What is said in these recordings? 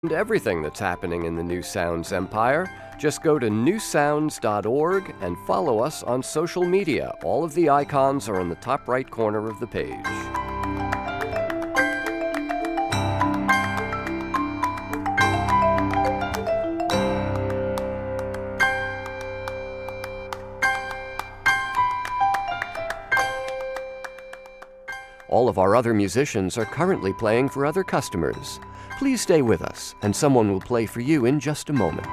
And everything that's happening in the New Sounds empire, just go to newsounds.org and follow us on social media. All of the icons are in the top right corner of the page. All of our other musicians are currently playing for other customers. Please stay with us, and someone will play for you in just a moment.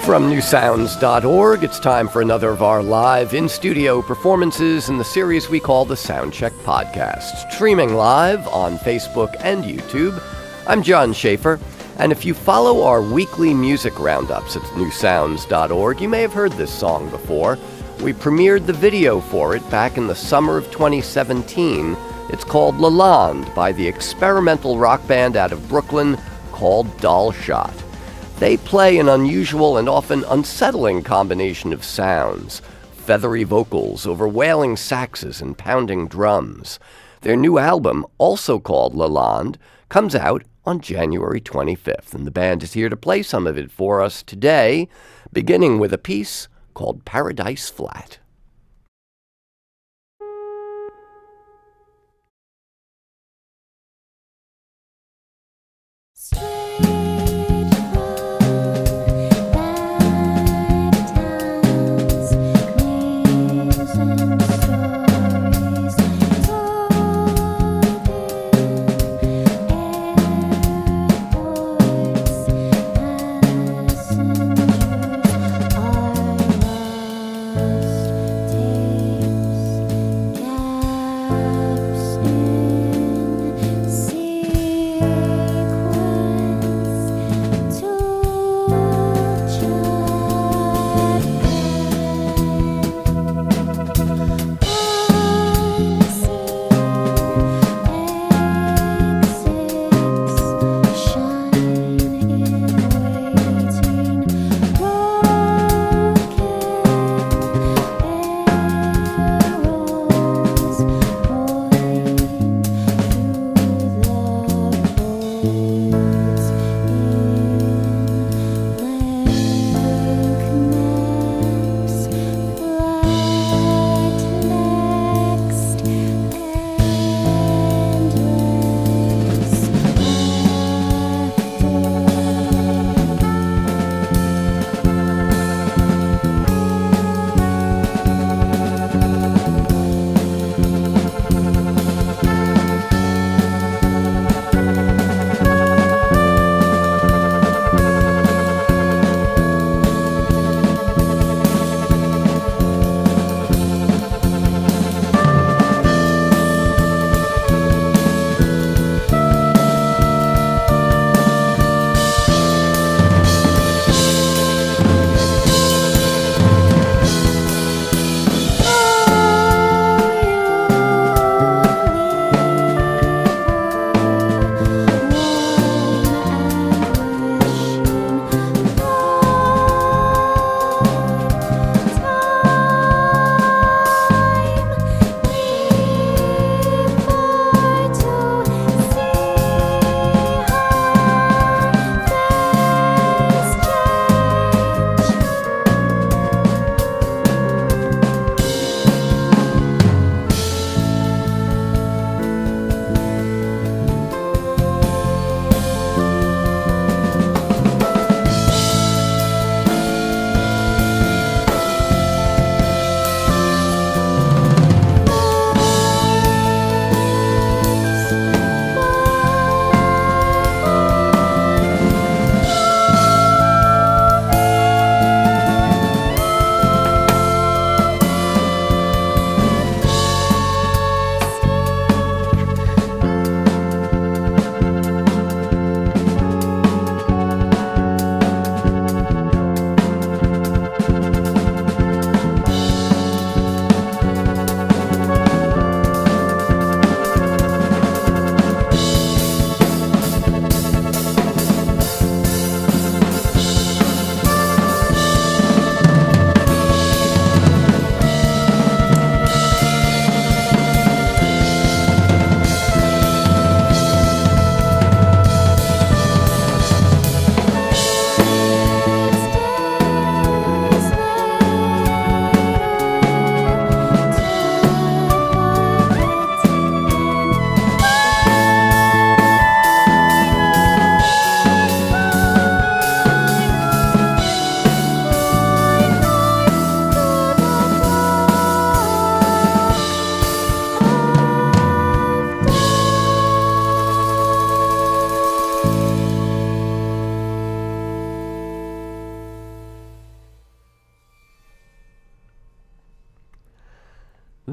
From newsounds.org, it's time for another of our live in-studio performances in the series we call the Soundcheck Podcast, streaming live on Facebook and YouTube. I'm John Schaefer, and if you follow our weekly music roundups at newsounds.org, you may have heard this song before. We premiered the video for it back in the summer of 2017. It's called Lalonde by the experimental rock band out of Brooklyn called Dollshot. They play an unusual and often unsettling combination of sounds, feathery vocals over wailing saxes and pounding drums. Their new album, also called Lalonde, comes out on January 25th, and the band is here to play some of it for us today, beginning with a piece called Paradise Flat.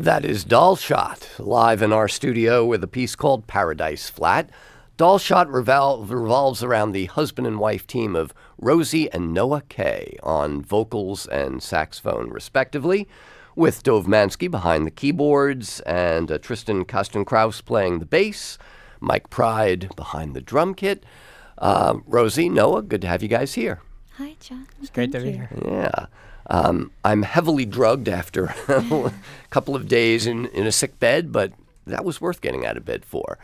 That is Dollshot, live in our studio with a piece called Paradise Flat. Dollshot revolves around the husband and wife team of Rosie and Noah Kay on vocals and saxophone, respectively, with Dove Mansky behind the keyboards and Tristan Kastenkraus playing the bass, Mike Pride behind the drum kit. Rosie, Noah, good to have you guys here. Hi, John. It's great to be here. Yeah. I'm heavily drugged after a couple of days in a sick bed, but that was worth getting out of bed for.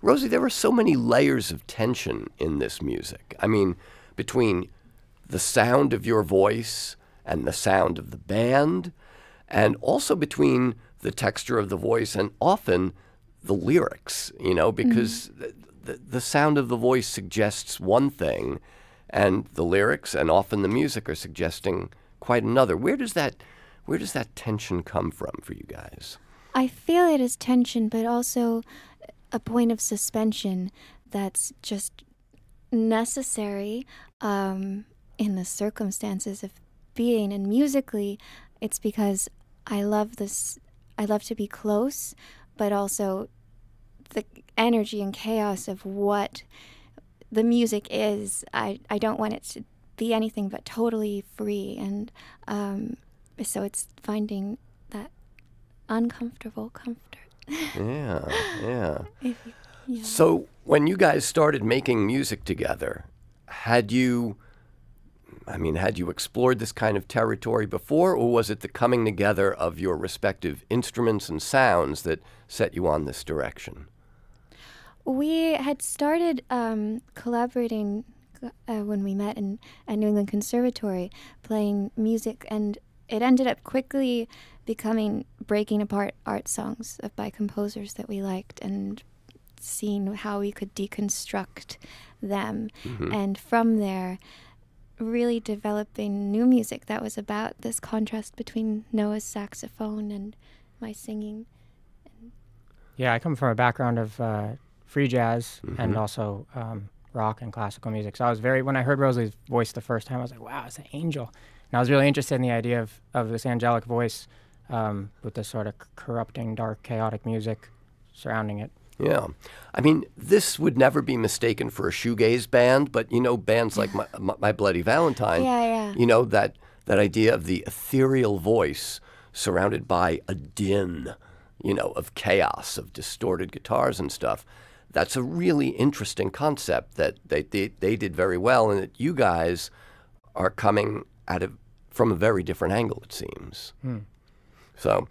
Rosie, there were so many layers of tension in this music. I mean, between the sound of your voice and the sound of the band, and also between the texture of the voice and often the lyrics, because the sound of the voice suggests one thing, and the lyrics and often the music are suggesting quite another. Where does that tension come from for you guys? I feel it as tension, but also a point of suspension that's just necessary in the circumstances of being. And musically, it's because I love this. I love to be close, but also the energy and chaos of what the music is. I don't want it to be anything but totally free, and so it's finding that uncomfortable comfort. Yeah. Yeah. So when you guys started making music together, had you explored this kind of territory before, or was it the coming together of your respective instruments and sounds that set you on this direction? We had started collaborating when we met at New England Conservatory, playing music, and it ended up quickly becoming breaking apart art songs by composers that we liked and seeing how we could deconstruct them. Mm-hmm. And from there, really developing new music that was about this contrast between Noah's saxophone and my singing. Yeah, I come from a background of free jazz and Mhm. also rock and classical music. So I was when I heard Rosie's voice the first time, I was like, wow, it's an angel. And I was really interested in the idea of this angelic voice with this sort of corrupting, dark, chaotic music surrounding it. Yeah. I mean, this would never be mistaken for a shoegaze band, but, bands like My Bloody Valentine, Yeah. that idea of the ethereal voice surrounded by a din, of chaos, of distorted guitars and stuff. That's a really interesting concept that they did very well, and that you guys are coming at it from a very different angle, it seems. So,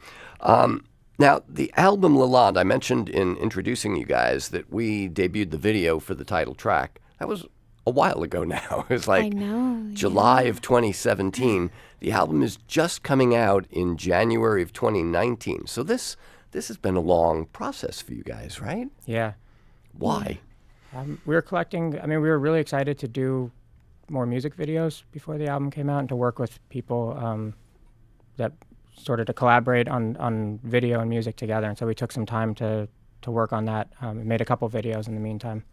now, the album Lalonde, I mentioned in introducing you guys that we debuted the video for the title track. That was a while ago now. It was like I know, July yeah. of 2017. The album is just coming out in January of 2019. So this has been a long process for you guys, right? Yeah. Why? We were really excited to do more music videos before the album came out and to work with people that sort of to collaborate on video and music together. And so we took some time to work on that. We made a couple videos in the meantime.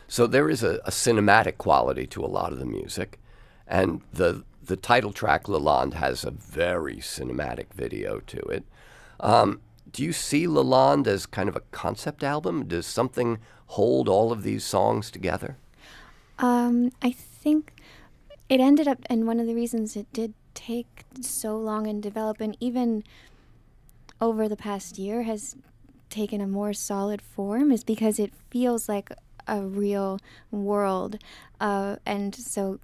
So there is a cinematic quality to a lot of the music, and the title track Lalonde has a very cinematic video to it. Do you see Lalonde as kind of a concept album? Does something hold all of these songs together? I think it ended up, and one of the reasons it did take so long and develop, and even over the past year has taken a more solid form, is because it feels like a real world. And so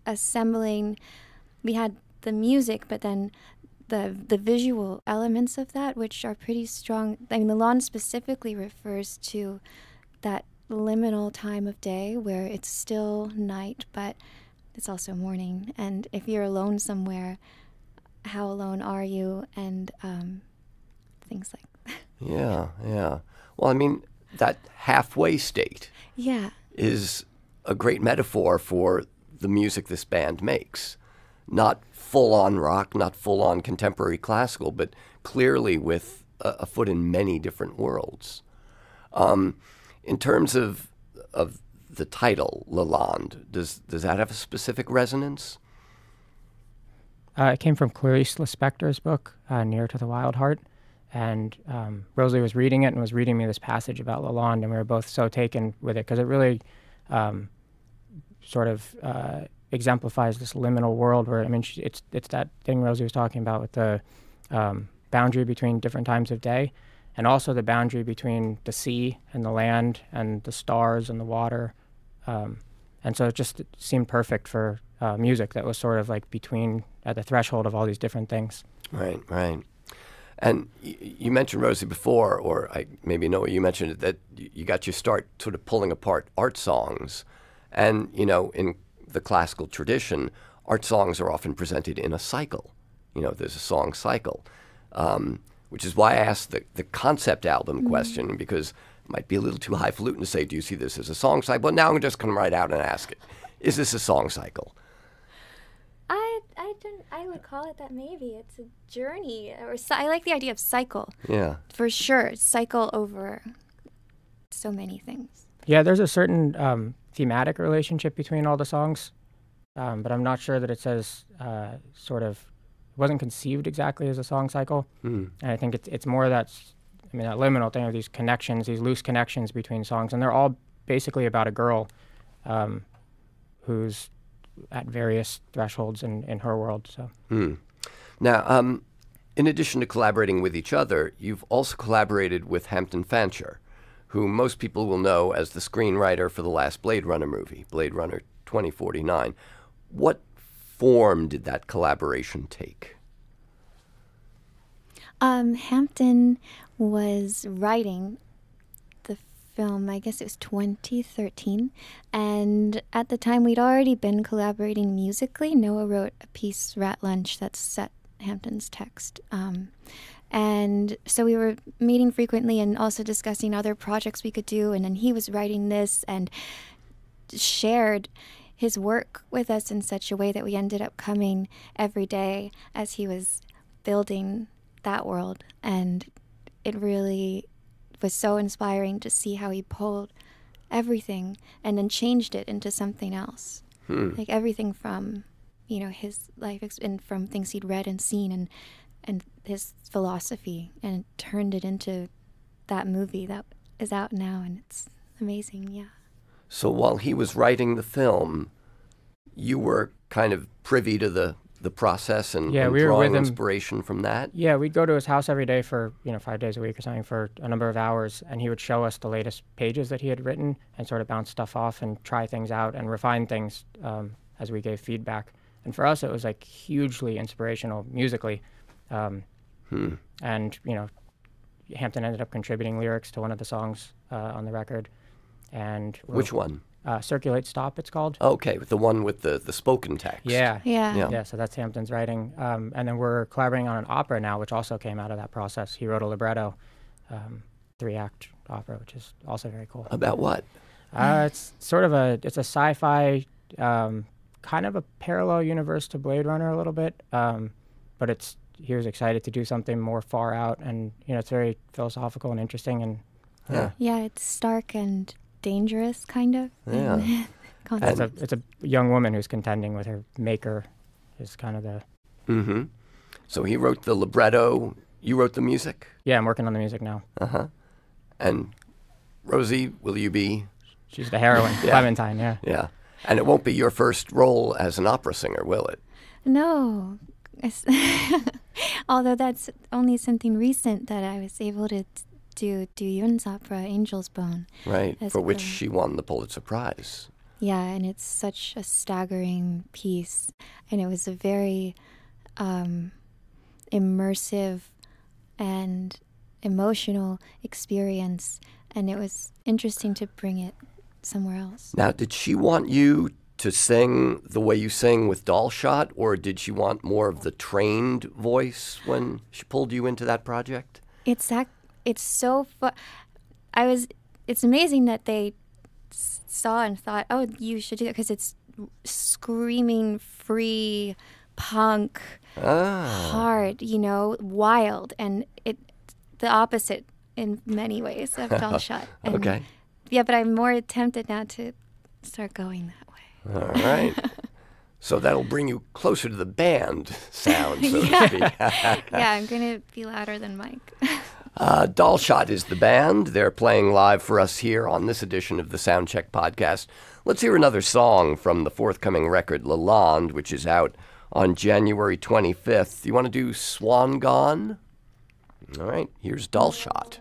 assembling, we had the music, but then the visual elements of that, which are pretty strong. I mean, the lawn specifically refers to that liminal time of day where it's still night, but it's also morning. And if you're alone somewhere, how alone are you? And things like that. Yeah. Well, I mean, that halfway state is a great metaphor for the music this band makes. Not full-on rock, not full-on contemporary classical, but clearly with a foot in many different worlds. In terms of the title, Lalonde, does that have a specific resonance? It came from Clarice Lispector's book, Near to the Wild Heart. and Rosalie was reading it and was reading me this passage about Lalonde, and we were both so taken with it because it really sort of exemplifies this liminal world where, I mean, it's that thing Rosie was talking about with the boundary between different times of day, and also the boundary between the sea and the land and the stars and the water. And so it just seemed perfect for music that was sort of like between, at the threshold of all these different things. Right, right. And you mentioned, Rosie, before, or I maybe know you mentioned it, that you got your start sort of pulling apart art songs. And, you know, in the classical tradition, art songs are often presented in a cycle. You know, there's a song cycle, which is why I asked the concept album question, because it might be a little too highfalutin to say, do you see this as a song cycle? But now I'm just going to right out and ask it. Is this a song cycle? I would call it that. Maybe it's a journey, or I like the idea of cycle. Yeah, for sure, cycle over so many things. Yeah, there's a certain thematic relationship between all the songs, but I'm not sure that it says sort of, it wasn't conceived exactly as a song cycle. And I think it's more that liminal thing of these connections, these loose connections between songs, and they're all basically about a girl who's at various thresholds in her world. So Now, in addition to collaborating with each other, you've also collaborated with Hampton Fancher, who most people will know as the screenwriter for the last Blade Runner movie, Blade Runner 2049. What form did that collaboration take? Hampton was writing the film, I guess it was 2013, and at the time we'd already been collaborating musically. Noah wrote a piece, Rat Lunch, that's set Hampton's text. And so we were meeting frequently and also discussing other projects we could do, and then he was writing this and shared his work with us in such a way that we ended up coming every day as he was building that world. And it really was so inspiring to see how he pulled everything and then changed it into something else. Like everything from, you know, his life and from things he'd read and seen and his philosophy, and turned it into that movie that is out now, and it's amazing, yeah. So while he was writing the film, you were kind of privy to the process and, yeah, and we were drawing with him. Inspiration from that? Yeah, we'd go to his house every day for, 5 days a week or something for a number of hours, and he would show us the latest pages that he had written and sort of bounce stuff off and try things out and refine things as we gave feedback. And for us, it was like hugely inspirational musically. And, Hampton ended up contributing lyrics to one of the songs on the record. And Which one? Circulate Stop, it's called. Okay, the one with the spoken text. Yeah, so that's Hampton's writing. And then we're collaborating on an opera now, which also came out of that process. He wrote a libretto, 3-act opera, which is also very cool. About what? It's sort of it's a sci-fi, kind of a parallel universe to Blade Runner a little bit, but he was excited to do something more far out, and it's very philosophical and interesting, and yeah, it's stark and dangerous, kind of. Yeah. It's a young woman who's contending with her maker, is kind of the. So he wrote the libretto. You wrote the music. Yeah, I'm working on the music now. And Rosie, will you be? She's the heroine, Clementine. Yeah. Yeah. And it won't be your first role as an opera singer, will it? No. Although that's only something recent that I was able to do Yun's opera, Angel's Bone. Right, for which she won the Pulitzer Prize. Yeah, and it's such a staggering piece. And it was a very immersive and emotional experience. And it was interesting to bring it somewhere else. Now, did she want you to sing the way you sing with Dollshot, or did she want more of the trained voice when she pulled you into that project? It's so fun. It's amazing that they saw and thought, oh, you should do that, because it's screaming free punk, hard, wild, and the opposite in many ways of Dollshot. Okay. Yeah, but I'm more tempted now to start going that way. All right. So that'll bring you closer to the band sound, so to speak. Yeah, I'm going to be louder than Mike. Dollshot is the band. They're playing live for us here on this edition of the Soundcheck podcast. Let's hear another song from the forthcoming record, Lalonde, which is out on January 25th. You want to do Swan Gone? All right, here's Dollshot.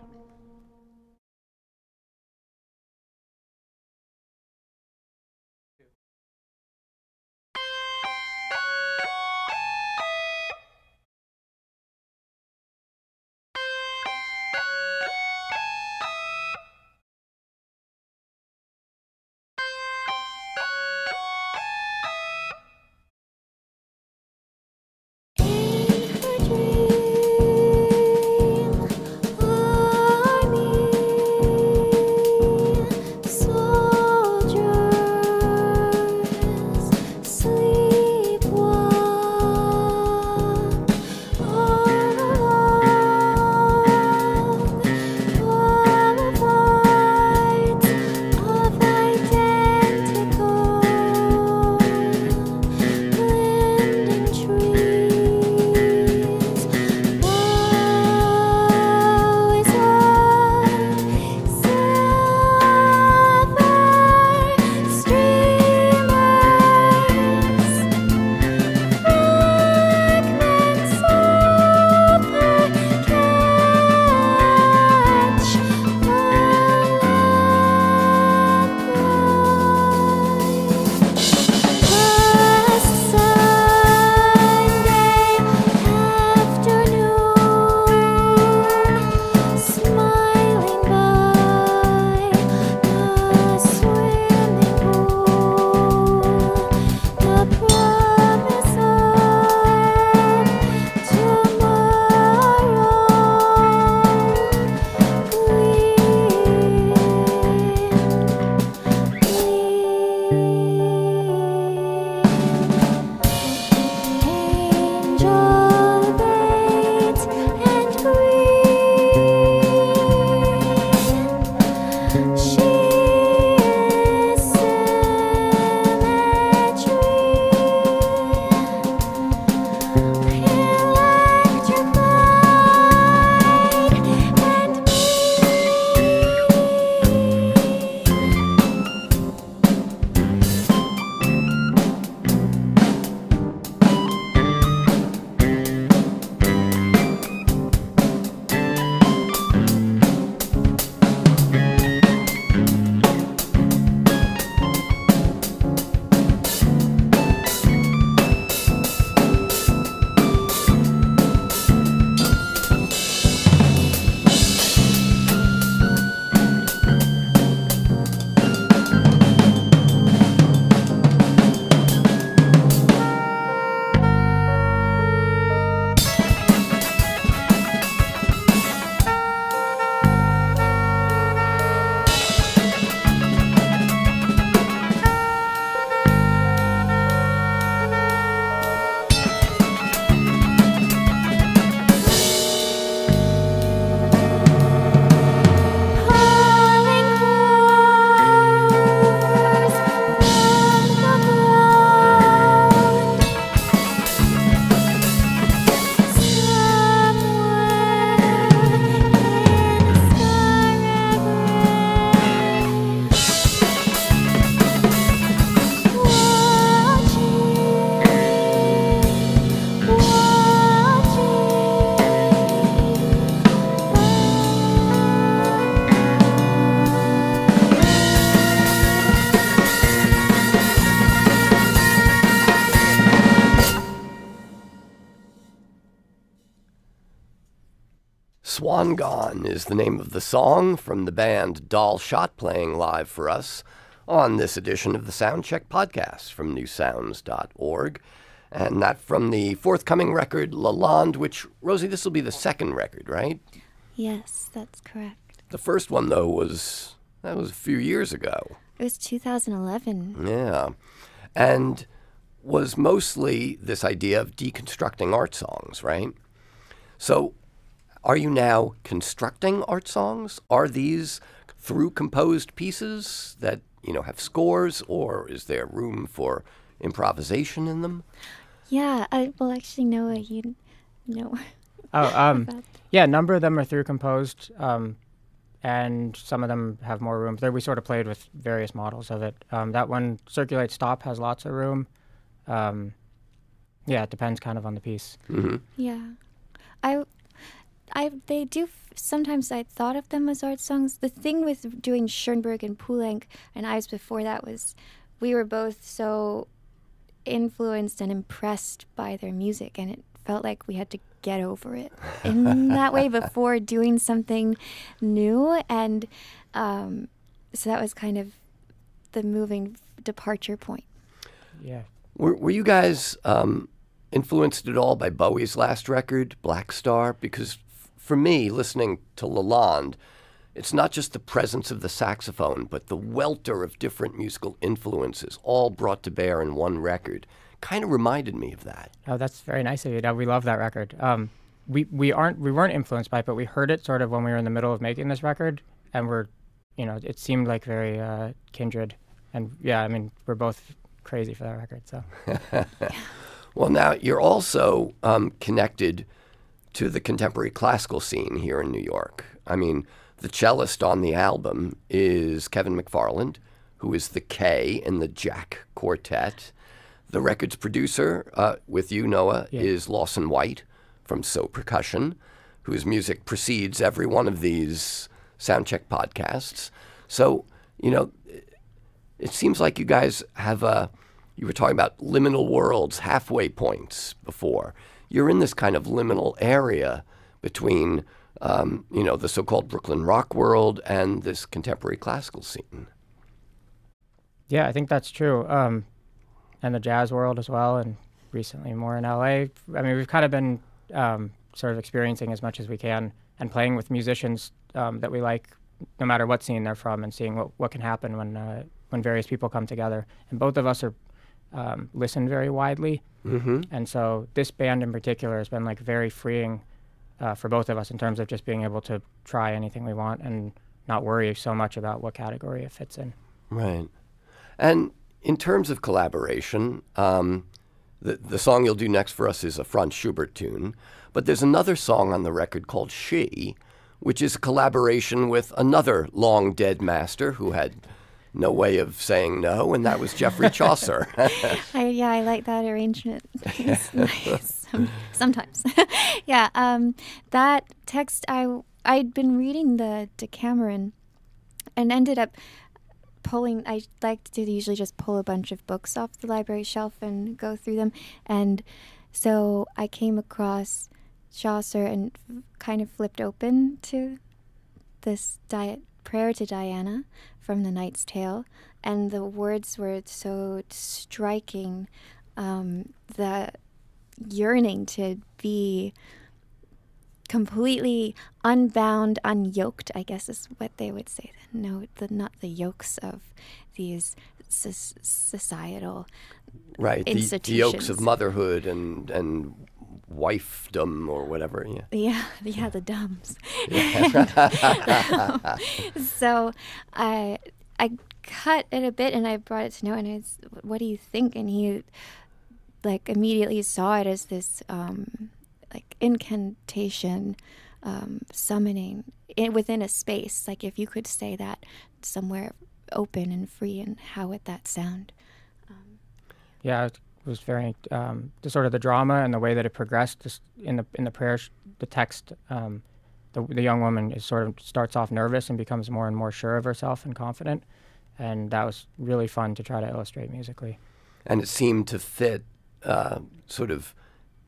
Swan Gone is the name of the song from the band Dollshot, playing live for us on this edition of the Soundcheck podcast from newsounds.org. And that from the forthcoming record, Lalonde, which, Rosie, this will be the second record, right? Yes, that's correct. The first one, though, was a few years ago. It was 2011. Yeah. And was mostly this idea of deconstructing art songs, right? So are you now constructing art songs? Are these through composed pieces that, have scores, or is there room for improvisation in them? Yeah, well, actually, Noah, you know. Yeah, a number of them are through composed, and some of them have more room. There, we sort of played with various models of it. That one, Circulate Stop, has lots of room. Yeah, it depends kind of on the piece. Mm-hmm. Yeah. They do, sometimes I thought of them as art songs. The thing with doing Schoenberg and Poulenc and Ives before that was we were both so influenced and impressed by their music, and it felt like we had to get over it in that way before doing something new. And so that was kind of the moving departure point. Yeah. Were you guys influenced at all by Bowie's last record, Black Star? Because for me, listening to Lalonde, it's not just the presence of the saxophone, but the welter of different musical influences, all brought to bear in one record. Kind of reminded me of that. Oh, that's very nice of you. No, we love that record. We weren't influenced by it, but we heard it sort of when we were in the middle of making this record, and it seemed like very kindred. And yeah, I mean, we're both crazy for that record. So. Well, now you're also connected to the contemporary classical scene here in New York. I mean, the cellist on the album is Kevin McFarland, who is the K in the Jack Quartet. The record's producer, with you, Noah, is Lawson White from So Percussion, whose music precedes every one of these Soundcheck podcasts. So, it seems like you guys have you were talking about liminal worlds, halfway points before. You're in this kind of liminal area between, the so-called Brooklyn rock world and this contemporary classical scene. Yeah, I think that's true. And the jazz world as well, and recently more in LA. I mean, we've kind of been sort of experiencing as much as we can and playing with musicians that we like, no matter what scene they're from, and seeing what can happen when various people come together. And both of us are listen very widely, and so this band in particular has been like very freeing for both of us in terms of just being able to try anything we want and not worry so much about what category it fits in. Right. And in terms of collaboration, the song you'll do next for us is a Franz Schubert tune, but there's another song on the record called She, which is a collaboration with another long-dead master who had no way of saying no, and that was Geoffrey Chaucer. I like that arrangement. It's nice. Sometimes. Yeah, that text, I'd been reading the Decameron and ended up I like to usually just pull a bunch of books off the library shelf and go through them. And so I came across Chaucer and kind of flipped open to this prayer to Diana from The Knight's Tale. And the words were so striking, the yearning to be completely unbound, unyoked, I guess is what they would say. Not the yokes of these societal institutions. The yokes of motherhood and wifedom or whatever. Yeah, the dumbs. So I cut it a bit and I brought it to Noah and I said, what do you think? And he immediately saw it as this incantation, summoning within a space. Like if you could say that somewhere open and free, and how would that sound? Yeah, it was very the sort of the drama and the way that it progressed. Just in the prayer, the text, the young woman starts off nervous and becomes more and more sure of herself and confident, and that was really fun to try to illustrate musically. And it seemed to fit sort of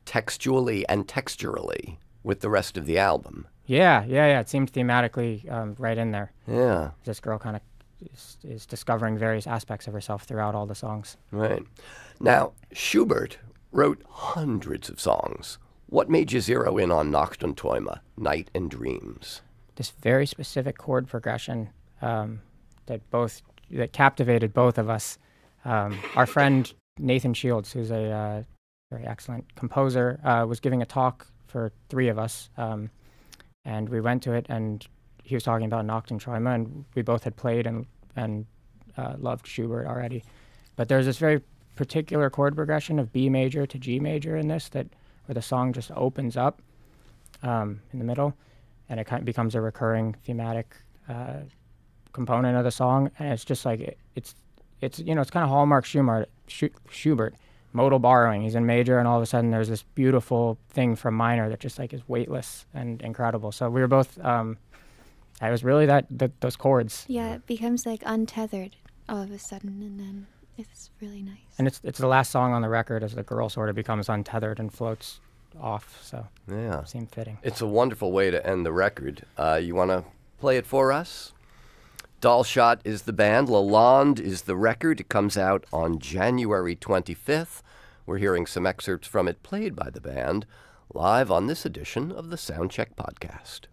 textually and texturally with the rest of the album. Yeah. It seemed thematically right in there. Yeah. This girl kind of is discovering various aspects of herself throughout all the songs. Right. Now, Schubert wrote hundreds of songs. What made you zero in on Nacht und Träume, Night and Dreams? This very specific chord progression that captivated both of us. Our friend Nathan Shields, who's a very excellent composer, was giving a talk for three of us, and we went to it, and he was talking about Nacht und Träume, and we both had played and loved Schubert already. But there's this very particular chord progression of B major to G major in this, where the song just opens up, in the middle, and it kind of becomes a recurring thematic component of the song. And it's just like it's you know, it's kind of hallmark Schubert, modal borrowing. He's in major, and all of a sudden there's this beautiful thing from minor that just like is weightless and incredible. So we were both. I was really those chords. Yeah, it becomes like untethered all of a sudden, and then it's really nice. And it's the last song on the record as the girl sort of becomes untethered and floats off. So yeah, it seemed fitting. It's a wonderful way to end the record. You want to play it for us? Dollshot is the band. Lalonde is the record. It comes out on January 25th. We're hearing some excerpts from it played by the band live on this edition of the Soundcheck Podcast.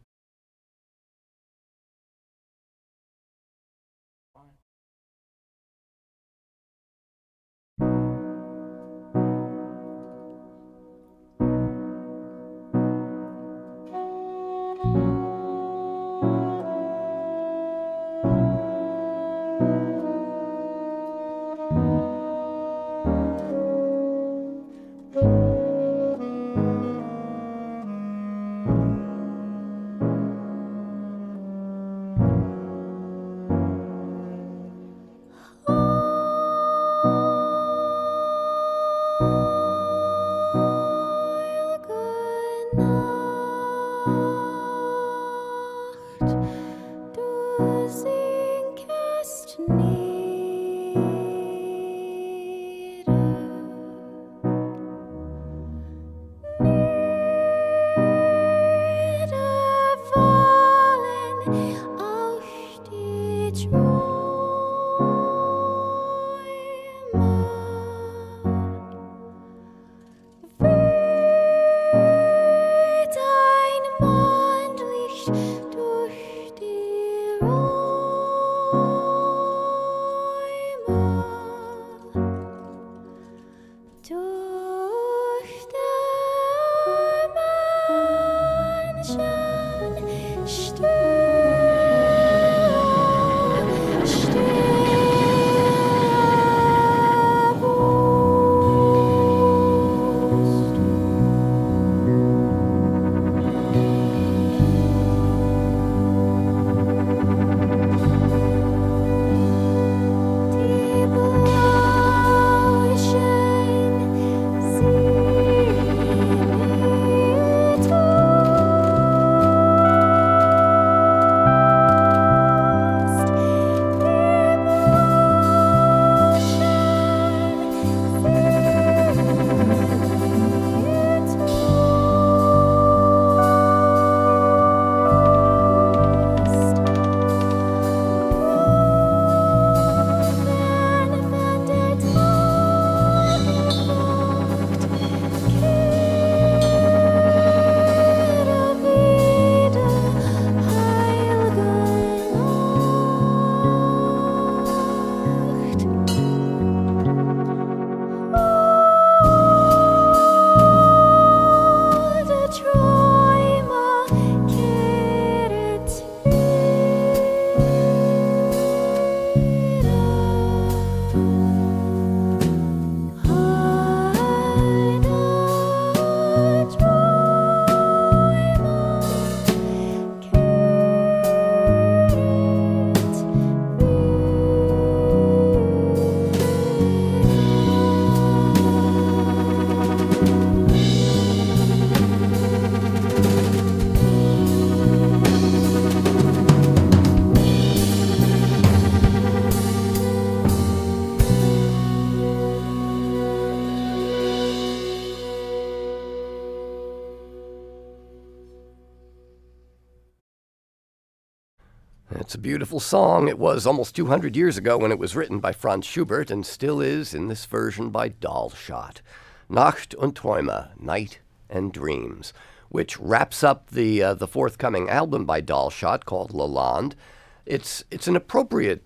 It's a beautiful song. It was almost 200 years ago when it was written by Franz Schubert and still is in this version by Dollshot. Nacht und Träume, Night and Dreams, which wraps up the forthcoming album by Dollshot called Lalonde. It's an appropriate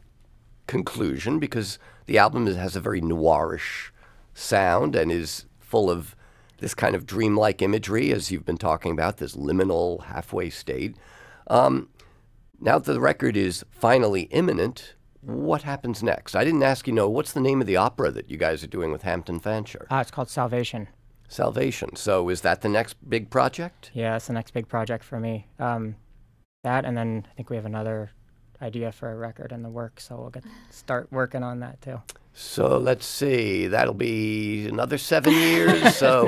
conclusion because the album has a very noirish sound and is full of this kind of dreamlike imagery, as you've been talking about, this liminal halfway state. Now that the record is finally imminent, what happens next? I didn't ask you, what's the name of the opera that you guys are doing with Hampton Fancher? It's called Salvation. Salvation. So is that the next big project? Yeah, it's the next big project for me. That, and then I think we have another idea for a record in the works, so we'll start working on that too. So let's see, that'll be another 7 years. So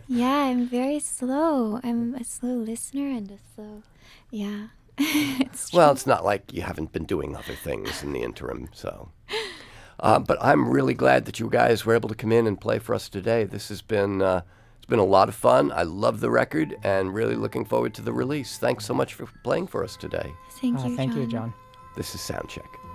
Yeah, I'm very slow. I'm a slow listener and a slow, yeah. It's true. well, it's not like you haven't been doing other things in the interim. So, but I'm really glad that you guys were able to come in and play for us today. This has been it's been a lot of fun. I love the record and really looking forward to the release. Thanks so much for playing for us today. Thank you, Thank John. you, John. This is Soundcheck.